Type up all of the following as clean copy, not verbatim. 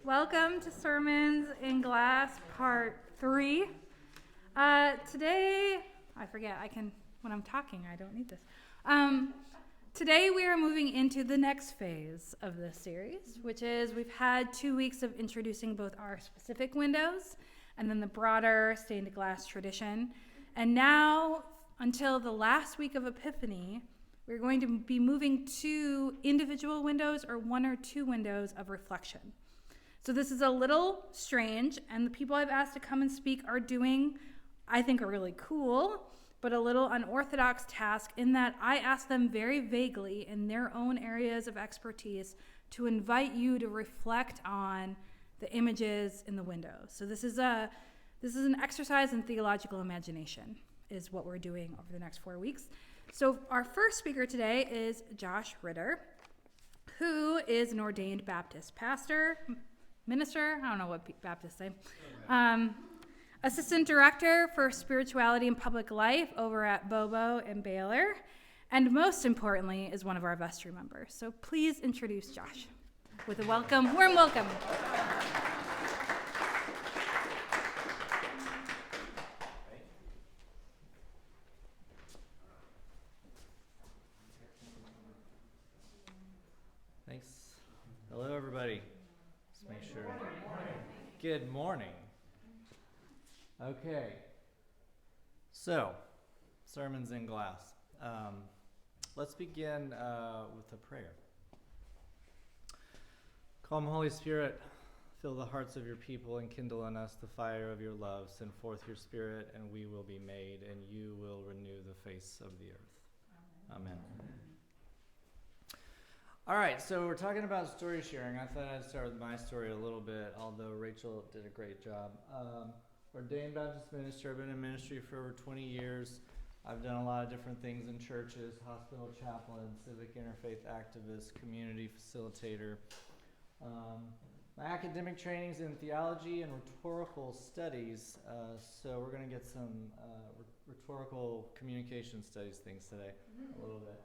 Welcome to Sermons in Glass, Part 3. Today, I forget, when I'm talking, I don't need this. Today we are moving into the next phase of this series, which is we've had 2 weeks of introducing both our specific windows and then the broader stained glass tradition. And now, until the last week of Epiphany, we're going to be moving to individual windows or 1 or 2 windows of reflection. So this is a little strange, and the people I've asked to come and speak are doing, I think, a really cool, but a little unorthodox task in that I asked them very vaguely in their own areas of expertise to invite you to reflect on the images in the windows. So this is an exercise in theological imagination is what we're doing over the next 4 weeks. So our first speaker today is Josh Ritter, who is an ordained Baptist pastor, minister, I don't know what Baptists say, assistant director for spirituality and public life over at Bobo and Baylor, and most importantly is one of our vestry members. So please introduce Josh with a warm welcome. Thanks. Hello, everybody. Just make sure. Good morning. Okay. So, sermons in glass. Let's begin with a prayer. Come, Holy Spirit, fill the hearts of your people and kindle in us the fire of your love. Send forth your Spirit, and we will be made, and you will renew the face of the earth. Amen. All right, so we're talking about story sharing. I thought I'd start with my story a little bit, although Rachel did a great job. Ordained Baptist minister. I've been in ministry for over 20 years. I've done a lot of different things in churches, hospital chaplain, civic interfaith activist, community facilitator. My academic training's in theology and rhetorical studies, so we're going to get some rhetorical communication studies things today, a little bit.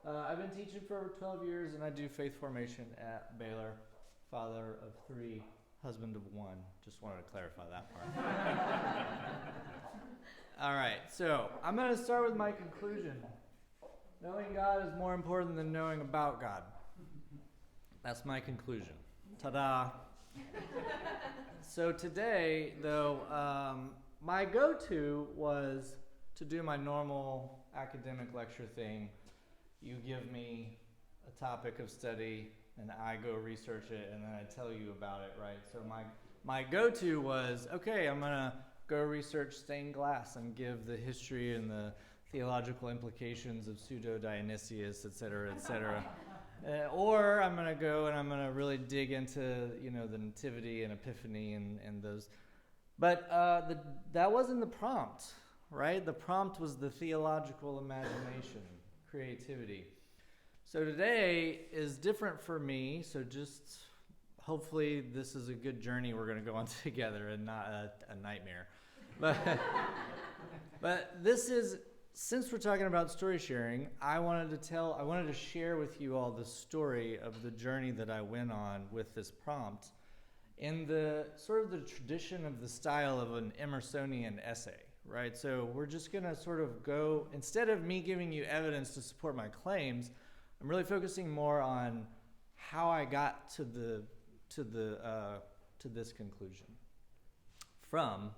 I've been teaching for over 12 years, and I do faith formation at Baylor, father of 3, husband of 1. Just wanted to clarify that part. All right, so I'm going to start with my conclusion. Knowing God is more important than knowing about God. That's my conclusion. Ta-da! So today, though, my go-to was to do my normal academic lecture thing. You give me a topic of study, and I go research it, and then I tell you about it, right? So my go-to was, okay, I'm going to go research stained glass and give the history and the theological implications of Pseudo-Dionysius, et cetera, et cetera. Or I'm going to go and I'm going to really dig into, the Nativity and Epiphany and those. But that wasn't the prompt, right? The prompt was the theological imagination. Creativity. So today is different for me, so just hopefully this is a good journey we're going to go on together and not a nightmare. But this is, since we're talking about story sharing, I wanted to share with you all the story of the journey that I went on with this prompt in the sort of the tradition of the style of an Emersonian essay. Right, so we're just going to sort of go, instead of me giving you evidence to support my claims, I'm really focusing more on how I got to this conclusion from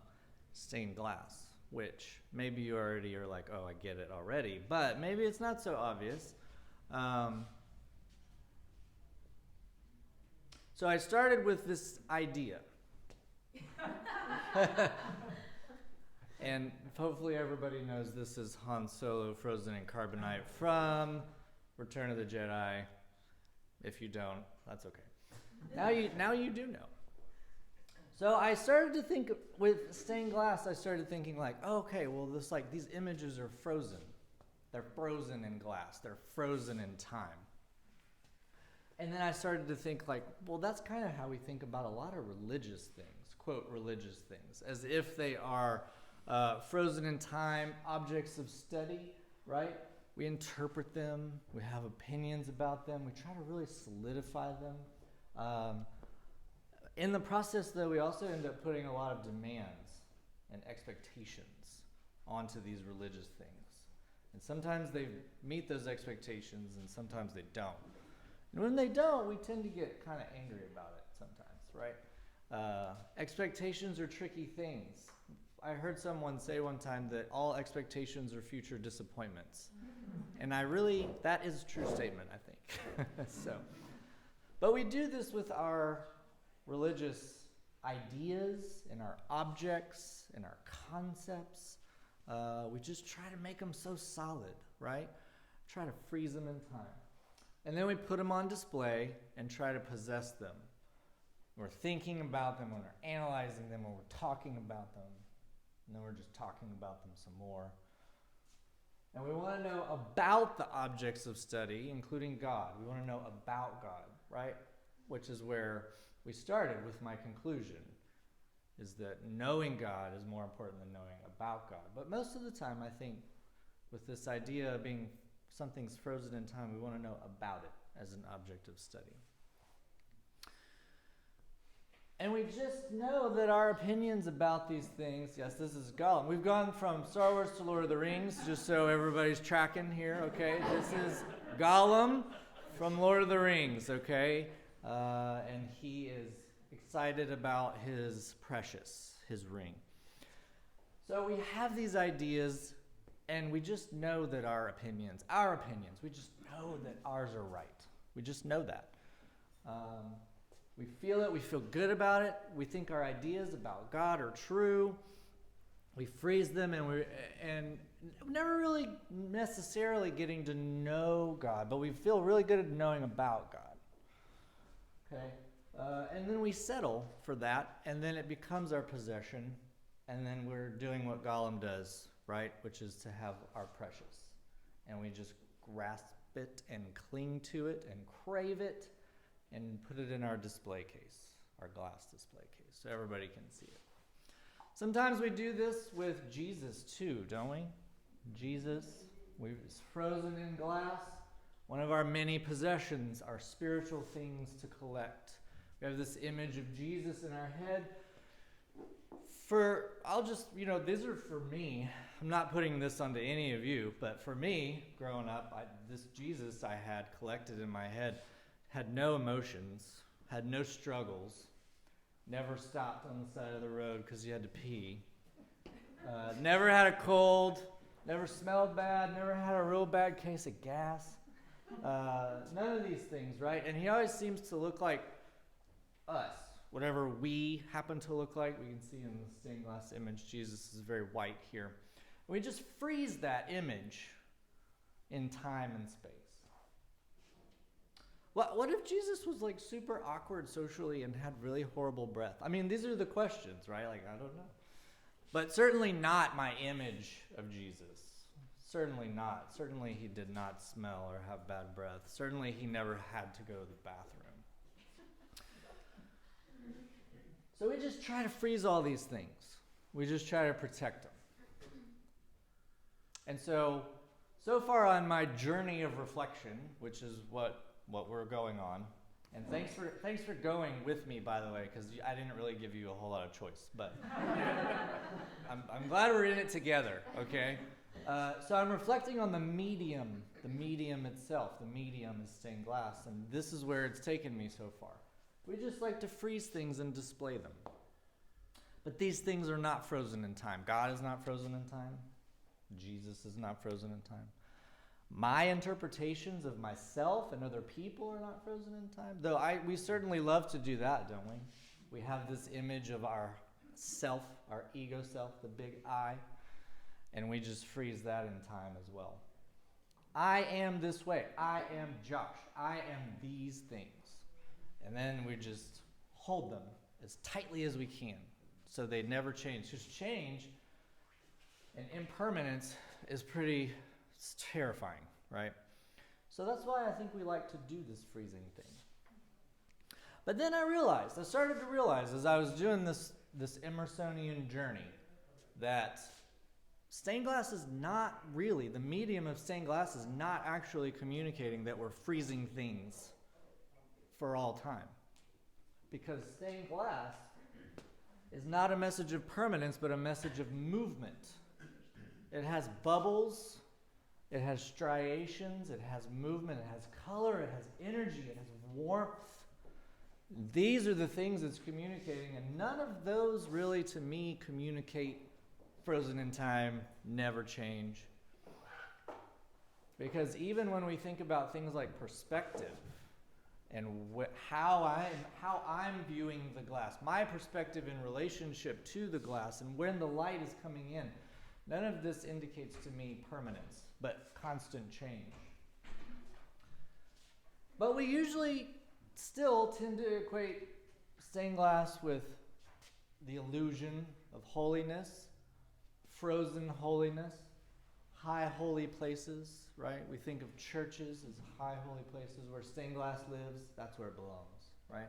stained glass, which maybe you already are like, oh, I get it already, but maybe it's not so obvious. So I started with this idea. And hopefully everybody knows this is Han Solo frozen in carbonite from Return of the Jedi. If you don't, that's okay. Now you do know. So I started to think with stained glass. I started thinking like, oh, okay, well, these images are frozen. They're frozen in glass. They're frozen in time. And then I started to think like, well, that's kind of how we think about a lot of religious things, quote, religious things, as if they are frozen in time, objects of study, right? We interpret them. We have opinions about them. We try to really solidify them. In the process, though, we also end up putting a lot of demands and expectations onto these religious things. And sometimes they meet those expectations, and sometimes they don't. And when they don't, we tend to get kind of angry about it sometimes, right? Expectations are tricky things. I heard someone say one time that all expectations are future disappointments. And that is a true statement, I think. But we do this with our religious ideas and our objects and our concepts. We just try to make them so solid, right? Try to freeze them in time. And then we put them on display and try to possess them. We're thinking about them, when we're analyzing them, when we're talking about them. And then we're just talking about them some more. And we want to know about the objects of study, including God. We want to know about God, right? Which is where we started with my conclusion, is that knowing God is more important than knowing about God. But most of the time, I think, with this idea of being something's frozen in time, we want to know about it as an object of study. And we just know that our opinions about these things, yes, this is Gollum. We've gone from Star Wars to Lord of the Rings, just so everybody's tracking here, okay? This is Gollum from Lord of the Rings, okay? And he is excited about his precious, his ring. So we have these ideas, and we just know that our opinions, we just know that ours are right. We just know that. We feel it, we feel good about it, we think our ideas about God are true, we freeze them, and never really necessarily getting to know God, but we feel really good at knowing about God. Okay? And then we settle for that, and then it becomes our possession, and then we're doing what Gollum does, right? Which is to have our precious. And we just grasp it and cling to it and crave it and put it in our display case, our glass display case, so everybody can see it. Sometimes we do this with Jesus too, don't we? Jesus, he's frozen in glass. One of our many possessions are spiritual things to collect. We have this image of Jesus in our head. These are for me. I'm not putting this onto any of you, but for me, growing up, this Jesus I had collected in my head had no emotions, had no struggles, never stopped on the side of the road because you had to pee, never had a cold, never smelled bad, never had a real bad case of gas. None of these things, right? And he always seems to look like us, whatever we happen to look like. We can see in the stained glass image, Jesus is very white here. We just freeze that image in time and space. What if Jesus was like super awkward socially and had really horrible breath? I mean, these are the questions, right? Like, I don't know. But certainly not my image of Jesus. Certainly not. Certainly he did not smell or have bad breath. Certainly he never had to go to the bathroom. So we just try to freeze all these things. We just try to protect them. And so far on my journey of reflection, which is what we're going on, and thanks for going with me, by the way, because I didn't really give you a whole lot of choice, but I'm glad we're in it together, okay? So I'm reflecting on the medium itself. The medium is stained glass, and this is where it's taken me so far. We just like to freeze things and display them. But these things are not frozen in time. God is not frozen in time. Jesus is not frozen in time. My interpretations of myself and other people are not frozen in time. Though we certainly love to do that, don't we? We have this image of our self, our ego self, the big I, and we just freeze that in time as well. I am this way. I am Josh. I am these things. And then we just hold them as tightly as we can so they never change. Because change and impermanence is it's terrifying, right? So that's why I think we like to do this freezing thing. But then I started to realize as I was doing this Emersonian journey that stained glass is not really, the medium of stained glass is not actually communicating that we're freezing things for all time. because stained glass is not a message of permanence, but a message of movement. It has bubbles, it has striations, it has movement, it has color, it has energy, it has warmth. These are the things it's communicating, and none of those really, to me, communicate frozen in time, never change. Because even when we think about things like perspective and how I'm viewing the glass, my perspective in relationship to the glass and when the light is coming in, none of this indicates to me permanence, but constant change. But we usually still tend to equate stained glass with the illusion of holiness, frozen holiness, high holy places, right? We think of churches as high holy places where stained glass lives. That's where it belongs, right?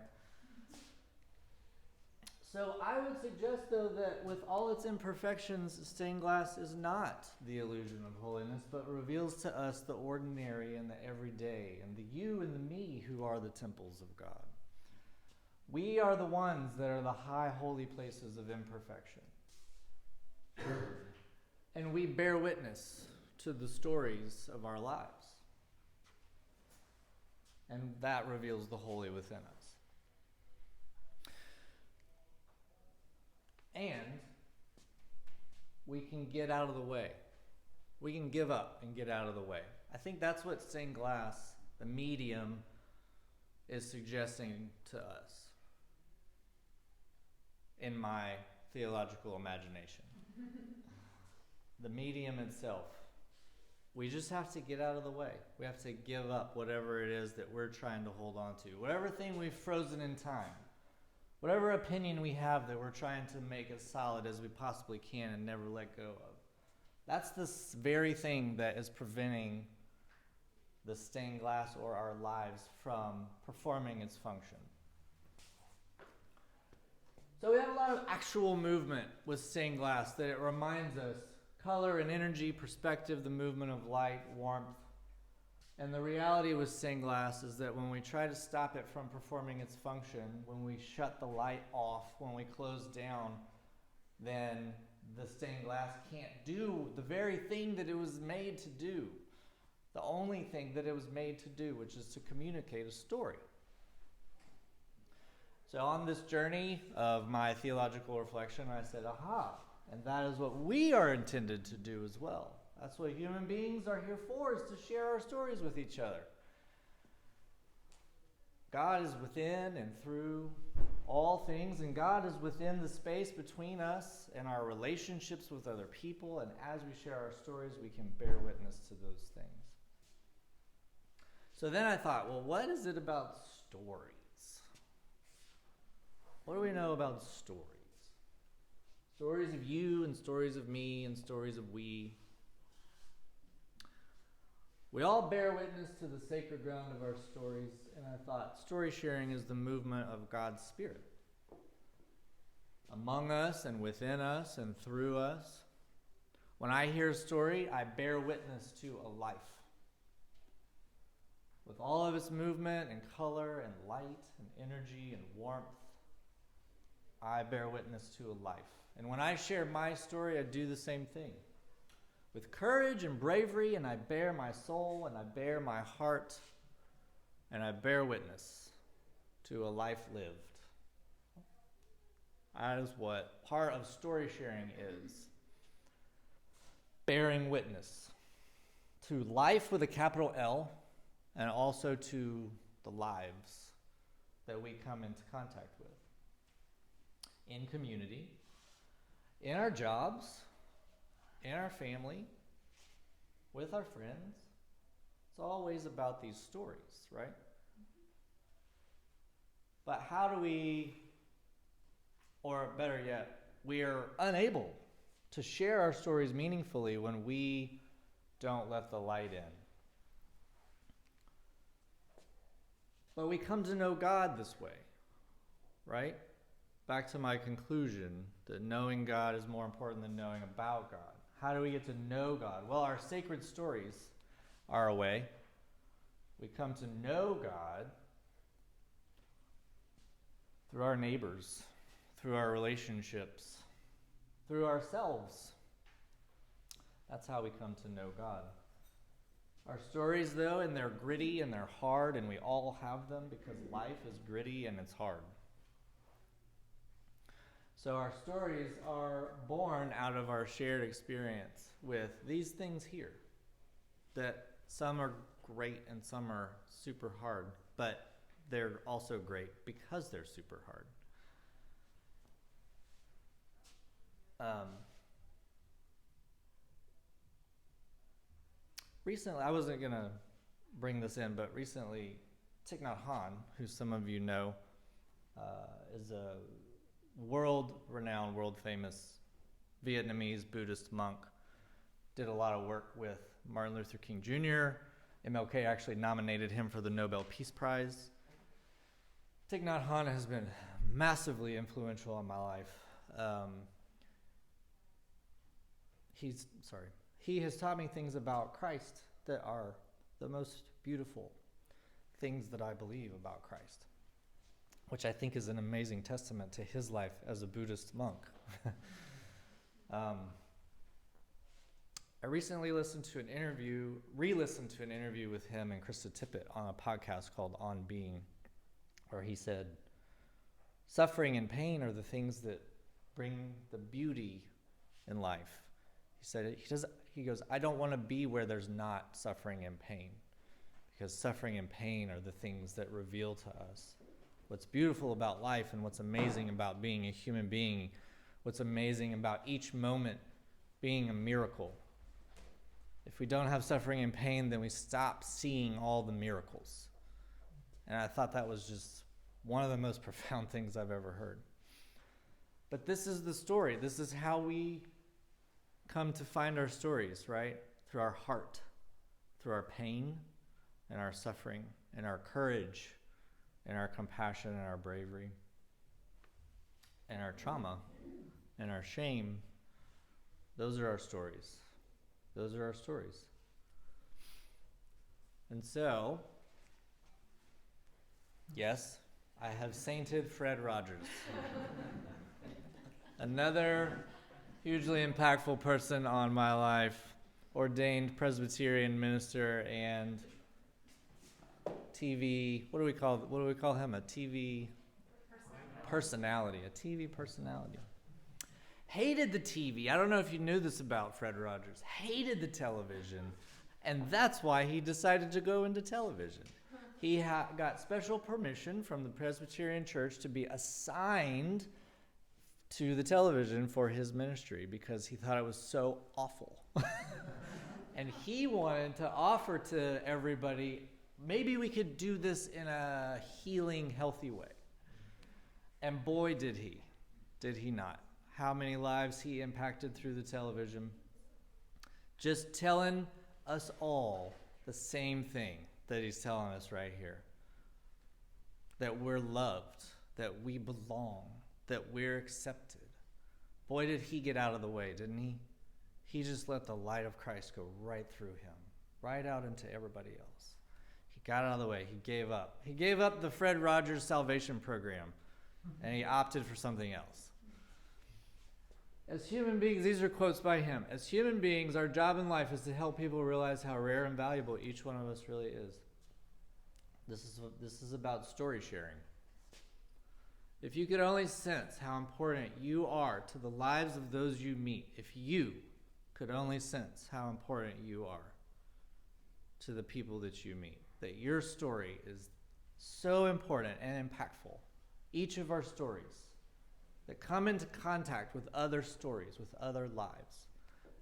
So I would suggest, though, that with all its imperfections, stained glass is not the illusion of holiness, but reveals to us the ordinary and the everyday, and the you and the me who are the temples of God. We are the ones that are the high holy places of imperfection. And we bear witness to the stories of our lives. And that reveals the holy within us. And we can get out of the way. We can give up and get out of the way. I think that's what stained glass, the medium, is suggesting to us in my theological imagination. The medium itself. We just have to get out of the way. We have to give up whatever it is that we're trying to hold on to. Whatever thing we've frozen in time. Whatever opinion we have that we're trying to make as solid as we possibly can and never let go of. That's the very thing that is preventing the stained glass or our lives from performing its function. So we have a lot of actual movement with stained glass that it reminds us. Color and energy, perspective, the movement of light, warmth. And the reality with stained glass is that when we try to stop it from performing its function, when we shut the light off, when we close down, then the stained glass can't do the very thing that it was made to do. The only thing that it was made to do, which is to communicate a story. So on this journey of my theological reflection, I said, aha, and that is what we are intended to do as well. That's what human beings are here for, is to share our stories with each other. God is within and through all things, and God is within the space between us and our relationships with other people, and as we share our stories, we can bear witness to those things. So then I thought, well, what is it about stories? What do we know about stories? Stories of you and stories of me and stories of we. We all bear witness to the sacred ground of our stories, and I thought story sharing is the movement of God's Spirit. Among us and within us and through us. When I hear a story, I bear witness to a life. With all of its movement and color and light and energy and warmth, I bear witness to a life. And when I share my story, I do the same thing. With courage and bravery, and I bear my soul, and I bear my heart, and I bear witness to a life lived. That is what part of story sharing is. Bearing witness to life with a capital L, and also to the lives that we come into contact with. In community, in our jobs, in our family, with our friends. It's always about these stories, right? But how do we, or better yet, we are unable to share our stories meaningfully when we don't let the light in. But we come to know God this way, right? Back to my conclusion that knowing God is more important than knowing about God. How do we get to know God? Well, our sacred stories are a way. We come to know God through our neighbors, through our relationships, through ourselves. That's how we come to know God. Our stories, though, and they're gritty and they're hard, and we all have them because life is gritty and it's hard. So our stories are born out of our shared experience with these things here, that some are great and some are super hard, but they're also great because they're super hard. Recently, I wasn't going to bring this in, but recently, Thich Nhat Hanh, who some of you know, is a world-renowned, world-famous Vietnamese Buddhist monk, did a lot of work with Martin Luther King Jr. MLK actually nominated him for the Nobel Peace Prize. Thich Nhat Hanh has been massively influential in my life. He has taught me things about Christ that are the most beautiful things that I believe about Christ, which I think is an amazing testament to his life as a Buddhist monk. I recently re-listened to an interview with him and Krista Tippett on a podcast called On Being, where he said, suffering and pain are the things that bring the beauty in life. He said, he goes, I don't want to be where there's not suffering and pain, because suffering and pain are the things that reveal to us what's beautiful about life and what's amazing about being a human being, what's amazing about each moment being a miracle. If we don't have suffering and pain, then we stop seeing all the miracles. And I thought that was just one of the most profound things I've ever heard. But this is the story. This is how we come to find our stories, right? Through our heart, through our pain and our suffering and our courage and our compassion and our bravery and our trauma and our shame. Those are our stories. Those are our stories. And so, yes, I have sainted Fred Rogers. Another hugely impactful person on my life, ordained Presbyterian minister and TV, what do we call him? A TV personality. A TV personality. Hated the TV. I don't know if you knew this about Fred Rogers. Hated the television. And that's why he decided to go into television. He got special permission from the Presbyterian Church to be assigned to the television for his ministry because he thought it was so awful. And he wanted to offer to everybody, maybe we could do this in a healing, healthy way. And boy, did he. Did he not. How many lives he impacted through the television. Just telling us all the same thing that he's telling us right here. That we're loved, that we belong, that we're accepted. Boy, did he get out of the way, didn't he? He just let the light of Christ go right through him, right out into everybody else. He got out of the way. He gave up. He gave up the Fred Rogers Salvation Program, and he opted for something else. As human beings, these are quotes by him. As human beings, our job in life is to help people realize how rare and valuable each one of us really is. This is about story sharing. If you could only sense how important you are to the lives of those you meet, if you could only sense how important you are to the people that you meet, that your story is so important and impactful. Each of our stories that come into contact with other stories, with other lives,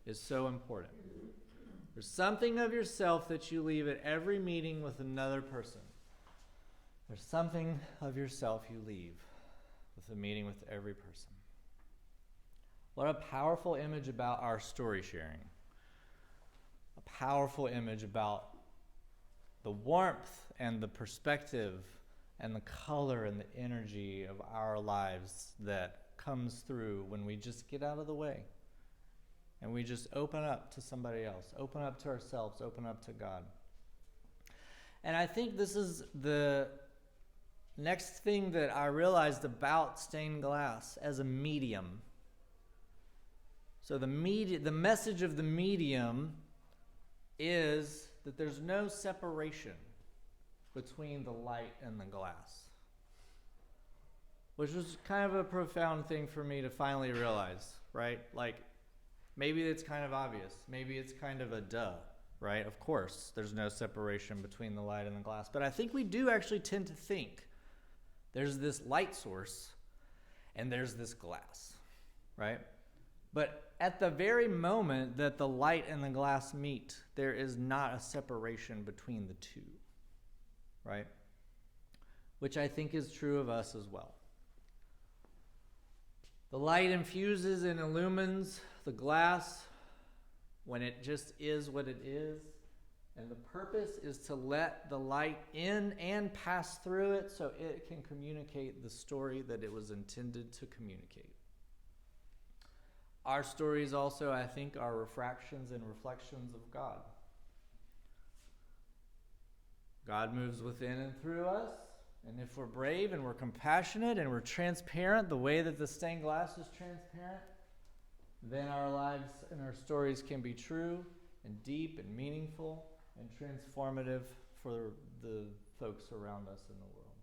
is so important. There's something of yourself that you leave at every meeting with another person. There's something of yourself you leave with a meeting with every person. What a powerful image about our story sharing. A powerful image about the warmth and the perspective and the color and the energy of our lives that comes through when we just get out of the way and we just open up to somebody else, open up to ourselves, open up to God. And I think this is next thing that I realized about stained glass as a medium. So the message of the medium is that there's no separation between the light and the glass, which was kind of a profound thing for me to finally realize, right? Like, maybe it's kind of obvious. Maybe it's kind of a duh, right? Of course, there's no separation between the light and the glass. But I think we do actually tend to think there's this light source and there's this glass, right? But at the very moment that the light and the glass meet, there is not a separation between the two, right? Which I think is true of us as well. The light infuses and illumines the glass when it just is what it is. And the purpose is to let the light in and pass through it so it can communicate the story that it was intended to communicate. Our stories also, I think, are refractions and reflections of God. God moves within and through us. And if we're brave and we're compassionate and we're transparent the way that the stained glass is transparent, then our lives and our stories can be true and deep and meaningful and transformative for the folks around us in the world.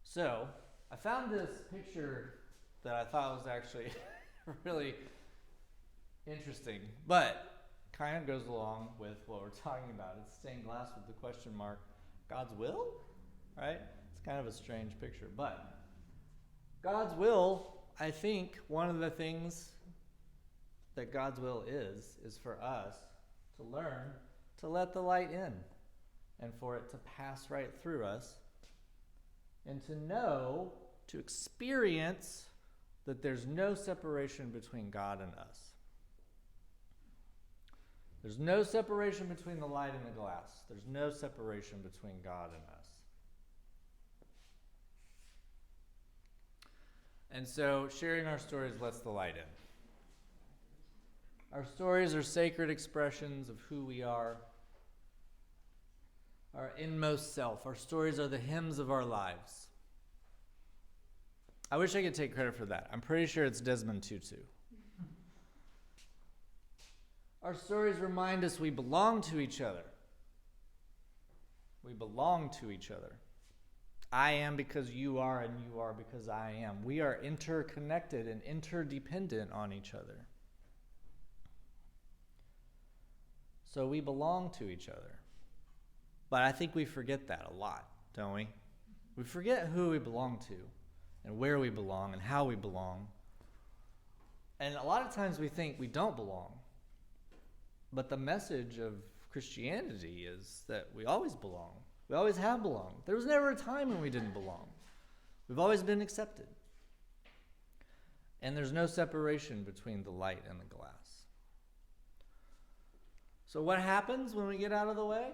So, I found this picture that I thought was actually really interesting, but kind of goes along with what we're talking about. It's stained glass with the question mark, God's will, right? It's kind of a strange picture, but God's will, I think one of the things that God's will is for us to learn to let the light in and for it to pass right through us and to know, to experience that there's no separation between God and us. There's no separation between the light and the glass. There's no separation between God and us. And so sharing our stories lets the light in. Our stories are sacred expressions of who we are, our inmost self. Our stories are the hymns of our lives. I wish I could take credit for that. I'm pretty sure it's Desmond Tutu. Our stories remind us we belong to each other. We belong to each other. I am because you are, and you are because I am. We are interconnected and interdependent on each other. So we belong to each other. But I think we forget that a lot, don't we? We forget who we belong to and where we belong and how we belong. And a lot of times we think we don't belong. But the message of Christianity is that we always belong. We always have belonged. There was never a time when we didn't belong. We've always been accepted. And there's no separation between the light and the glass. So what happens when we get out of the way?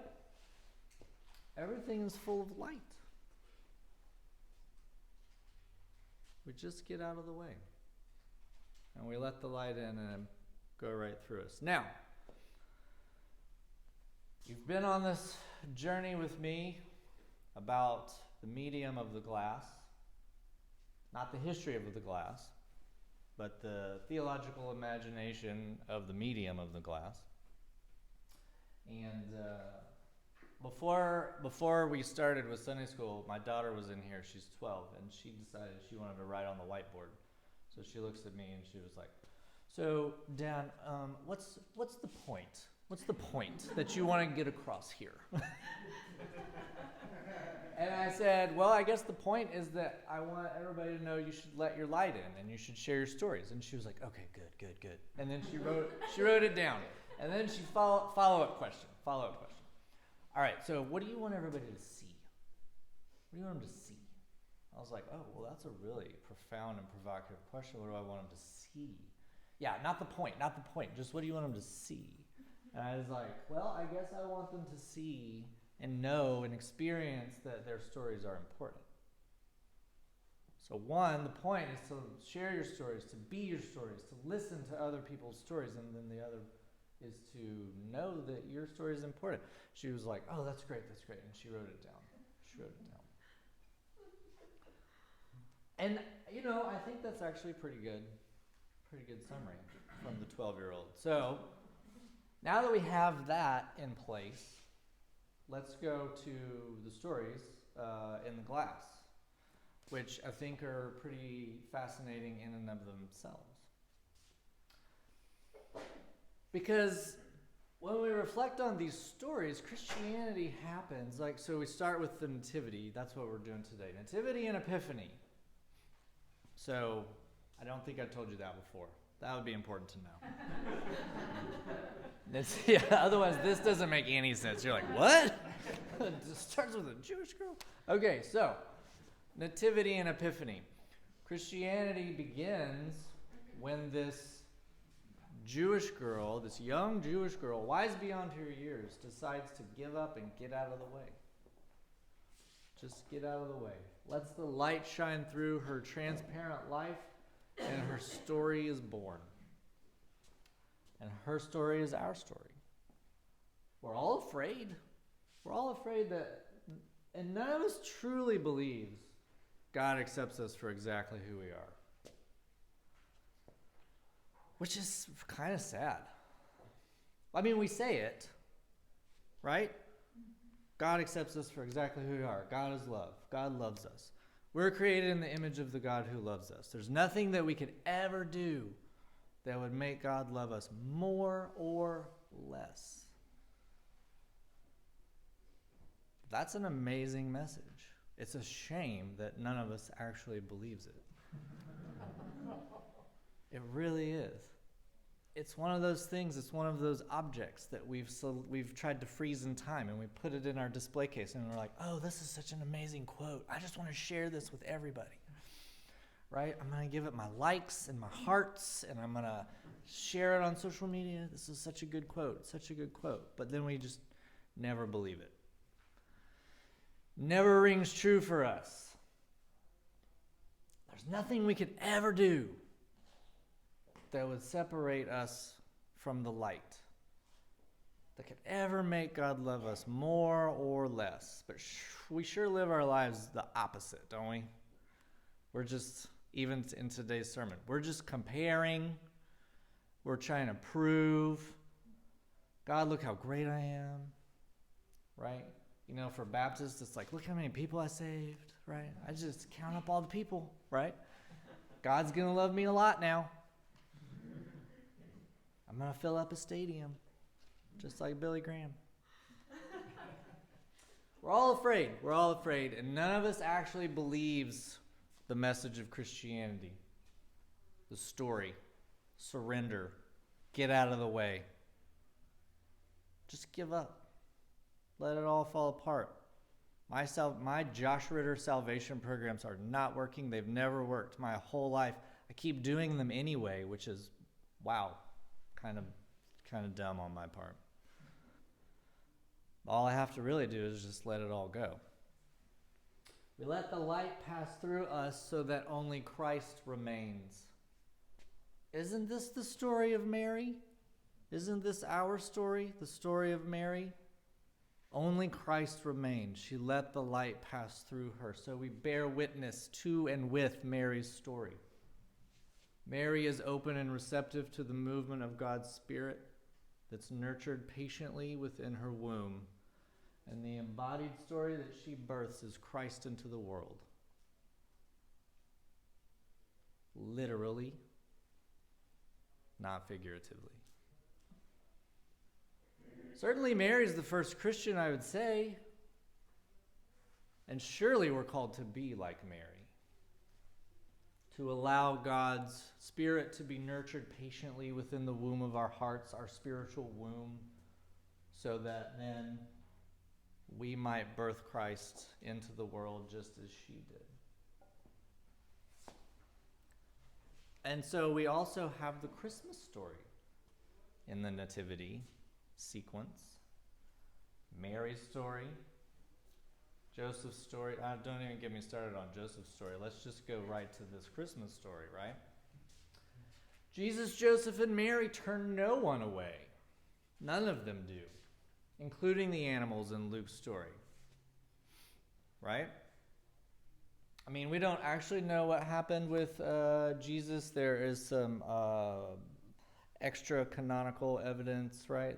Everything is full of light. We just get out of the way. And we let the light in and go right through us. Now, you've been on this journey with me about the medium of the glass. Not the history of the glass, but the theological imagination of the medium of the glass. And before we started with Sunday school, my daughter was in here. She's 12, and she decided she wanted to write on the whiteboard. So she looks at me and she was like, "So, Dad, what's the point? What's the point that you want to get across here?" And I said, "Well, I guess the point is that I want everybody to know you should let your light in and you should share your stories." And she was like, "Okay, good." And then she wrote it down. And then she follow-up question. All right, so what do you want everybody to see? What do you want them to see? I was like, oh, well, that's a really profound and provocative question. What do I want them to see? Yeah, not the point. Just what do you want them to see? And I was like, well, I guess I want them to see and know and experience that their stories are important. So one, the point is to share your stories, to be your stories, to listen to other people's stories. And then the other is to know that your story is important. She was like, oh, that's great, and she wrote it down. And, I think that's actually pretty good summary from the 12-year-old. So, now that we have that in place, let's go to the stories in the glass, which I think are pretty fascinating in and of themselves. Because when we reflect on these stories, Christianity happens. So we start with the Nativity. That's what we're doing today. Nativity and Epiphany. So I don't think I told you that before. That would be important to know. Otherwise, this doesn't make any sense. You're like, what? It starts with a Jewish girl? Okay, so Nativity and Epiphany. Christianity begins when this Jewish girl, this young Jewish girl, wise beyond her years, decides to give up and get out of the way. Just get out of the way. Lets the light shine through her transparent life, and her story is born. And her story is our story. We're all afraid. We're all afraid that, and none of us truly believes God accepts us for exactly who we are. Which is kind of sad. I mean, we say it, right? God accepts us for exactly who we are. God is love. God loves us. We're created in the image of the God who loves us. There's nothing that we could ever do that would make God love us more or less. That's an amazing message. It's a shame that none of us actually believes it. It really is. It's one of those things, it's one of those objects that we've tried to freeze in time, and we put it in our display case, and we're like, oh, this is such an amazing quote. I just want to share this with everybody. Right? I'm going to give it my likes and my hearts, and I'm going to share it on social media. This is such a good quote, such a good quote. But then we just never believe it. Never rings true for us. There's nothing we could ever do that would separate us from the light, that could ever make God love us more or less. But we sure live our lives the opposite, don't we? We're just, even in today's sermon, we're just comparing. We're trying to prove, God, look how great I am, right? For Baptists, it's like, look how many people I saved, right? I just count up all the people, right? God's going to love me a lot now. I'm going to fill up a stadium, just like Billy Graham. We're all afraid, and none of us actually believes the message of Christianity. The story, surrender, get out of the way. Just give up. Let it all fall apart. My Josh Ritter salvation programs are not working. They've never worked my whole life. I keep doing them anyway, which is, wow, kind of dumb on my part. All I have to really do is just let it all go. We let the light pass through us so that only Christ remains. Isn't this the story of Mary? Isn't this our story, the story of Mary? Only Christ remained. She let the light pass through her. So we bear witness to and with Mary's story. Mary is open and receptive to the movement of God's Spirit that's nurtured patiently within her womb. And the embodied story that she births is Christ into the world. Literally, not figuratively. Certainly Mary's the first Christian, I would say. And surely we're called to be like Mary. To allow God's Spirit to be nurtured patiently within the womb of our hearts, our spiritual womb, so that then we might birth Christ into the world just as she did. And so we also have the Christmas story in the Nativity sequence. Mary's story, Joseph's story. Don't even get me started on Joseph's story. Let's just go right to this Christmas story, right? Jesus, Joseph, and Mary turn no one away. None of them do, including the animals in Luke's story. Right? I mean, we don't actually know what happened with Jesus. There is some extra canonical evidence, right?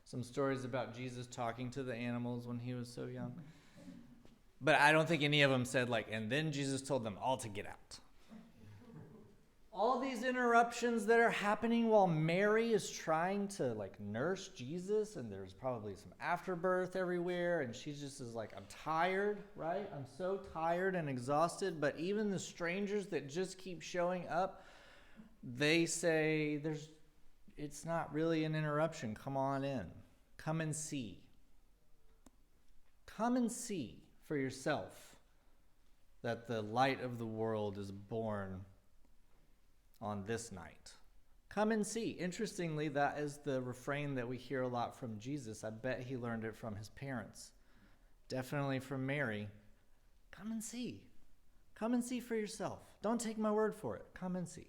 Some stories about Jesus talking to the animals when he was so young. But I don't think any of them said, like, and then Jesus told them all to get out. All these interruptions that are happening while Mary is trying to, like, nurse Jesus, and there's probably some afterbirth everywhere, and she just is like, I'm tired, right? I'm so tired and exhausted. But even the strangers that just keep showing up, they say, it's not really an interruption. Come on in. Come and see. Come and see for yourself that the light of the world is born on this night. Come and see. Interestingly, that is the refrain that we hear a lot from Jesus. I bet he learned it from his parents. Definitely from Mary. Come and see. Come and see for yourself. Don't take my word for it. Come and see.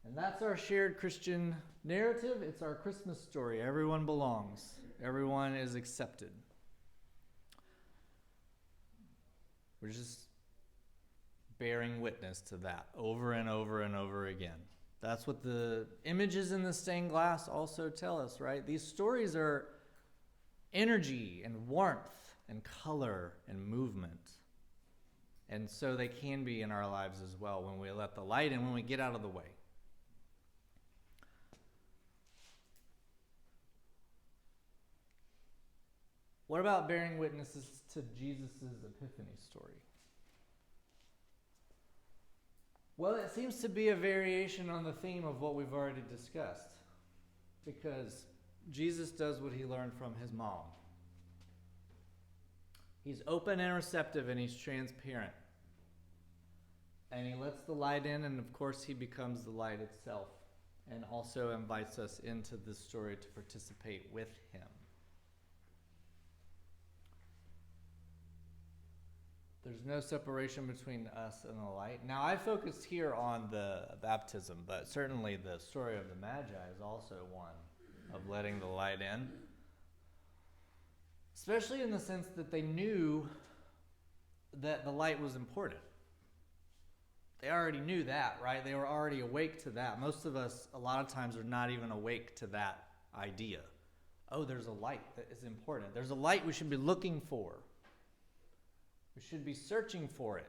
And that's our shared Christian narrative. It's our Christmas story. Everyone belongs. Everyone is accepted. We're just bearing witness to that over and over and over again. That's what the images in the stained glass also tell us, right? These stories are energy and warmth and color and movement. And so they can be in our lives as well when we let the light in, when we get out of the way. What about bearing witnesses to Jesus' Epiphany story? Well, it seems to be a variation on the theme of what we've already discussed, because Jesus does what he learned from his mom. He's open and receptive, and he's transparent. And he lets the light in, and of course he becomes the light itself, and also invites us into this story to participate with him. There's no separation between us and the light. Now, I focused here on the baptism, but certainly the story of the Magi is also one of letting the light in. Especially in the sense that they knew that the light was important. They already knew that, right? They were already awake to that. Most of us, a lot of times, are not even awake to that idea. Oh, there's a light that is important. There's a light we should be looking for. We should be searching for it.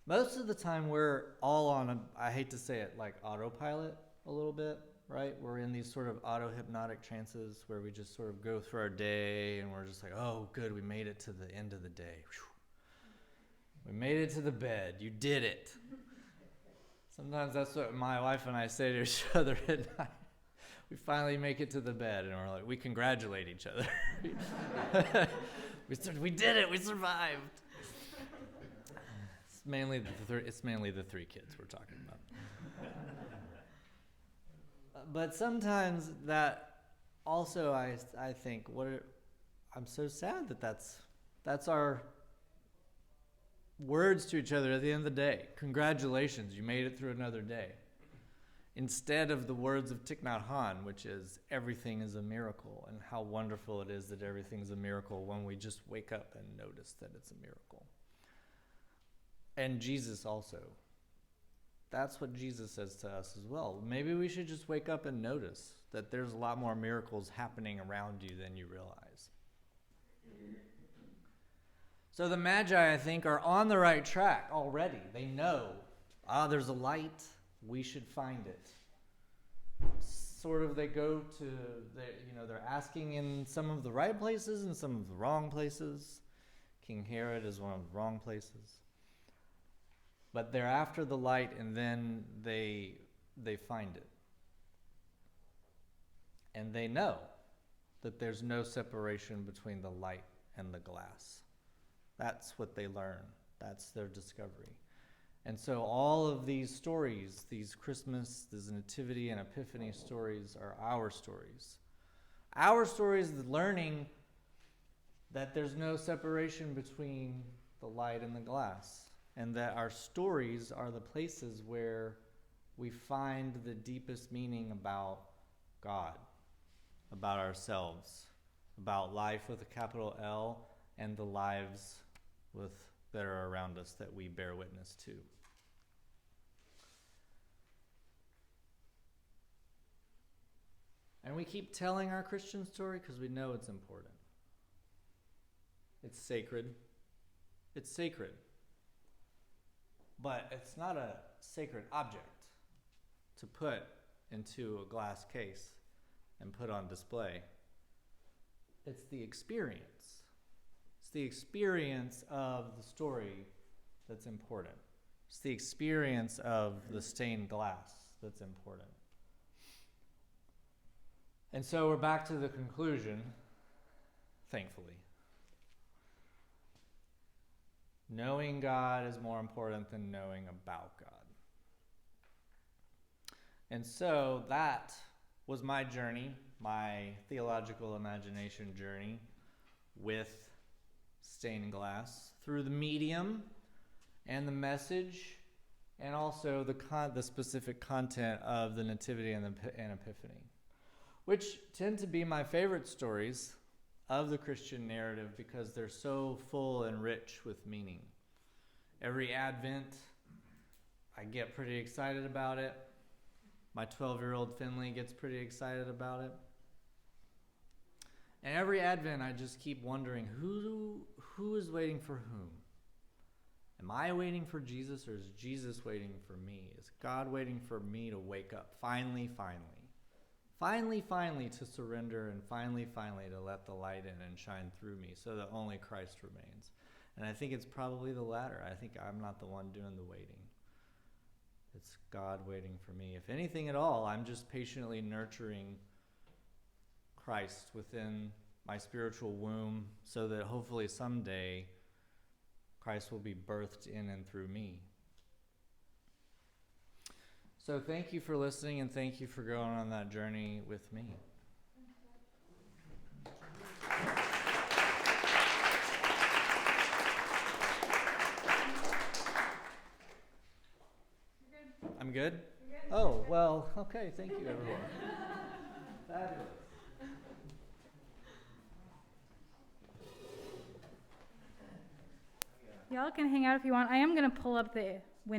Most of the time we're all on I hate to say it, like autopilot a little bit, right? We're in these sort of auto-hypnotic trances where we just sort of go through our day and we're just like, oh, good, we made it to the end of the day. Whew. We made it to the bed. You did it. Sometimes that's what my wife and I say to each other at night. We finally make it to the bed and we're like, we congratulate each other. We did it. We survived. It's mainly the three kids we're talking about. But sometimes that also I think I'm so sad that's our words to each other at the end of the day. Congratulations, you made it through another day. Instead of the words of Thich Nhat Hanh, which is everything is a miracle, and how wonderful it is that everything is a miracle when we just wake up and notice that it's a miracle. And Jesus also. That's what Jesus says to us as well. Maybe we should just wake up and notice that there's a lot more miracles happening around you than you realize. So the Magi, I think, are on the right track already. They know, there's a light. We should find it. Sort of they go to, they're asking in some of the right places and some of the wrong places. King Herod is one of the wrong places. But they're after the light and then they find it. And they know that there's no separation between the light and the glass. That's what they learn. That's their discovery. And so all of these stories, these Christmas, these Nativity and Epiphany stories are our stories. Our stories is learning that there's no separation between the light and the glass, and that our stories are the places where we find the deepest meaning about God, about ourselves, about life with a capital L, and the lives that are around us that we bear witness to. And we keep telling our Christian story because we know it's important. It's sacred. It's sacred. But it's not a sacred object to put into a glass case and put on display. It's the experience. It's the experience of the story that's important. It's the experience of the stained glass that's important. And so we're back to the conclusion, thankfully. Knowing God is more important than knowing about God. And so that was my journey, my theological imagination journey with stained glass through the medium and the message and also the specific content of the Nativity and Epiphany, which tend to be my favorite stories of the Christian narrative because they're so full and rich with meaning. Every Advent, I get pretty excited about it. My 12-year-old Finley gets pretty excited about it. And every Advent, I just keep wondering, who is waiting for whom? Am I waiting for Jesus, or is Jesus waiting for me? Is God waiting for me to wake up finally to surrender, and finally to let the light in and shine through me so that only Christ remains? And I think it's probably the latter. I think I'm not the one doing the waiting. It's God waiting for me. If anything at all, I'm just patiently nurturing Christ within my spiritual womb so that hopefully someday Christ will be birthed in and through me. So thank you for listening, and thank you for going on that journey with me. I'm good? Oh, well, okay, thank you, everyone. Fabulous. Y'all can hang out if you want. I am going to pull up the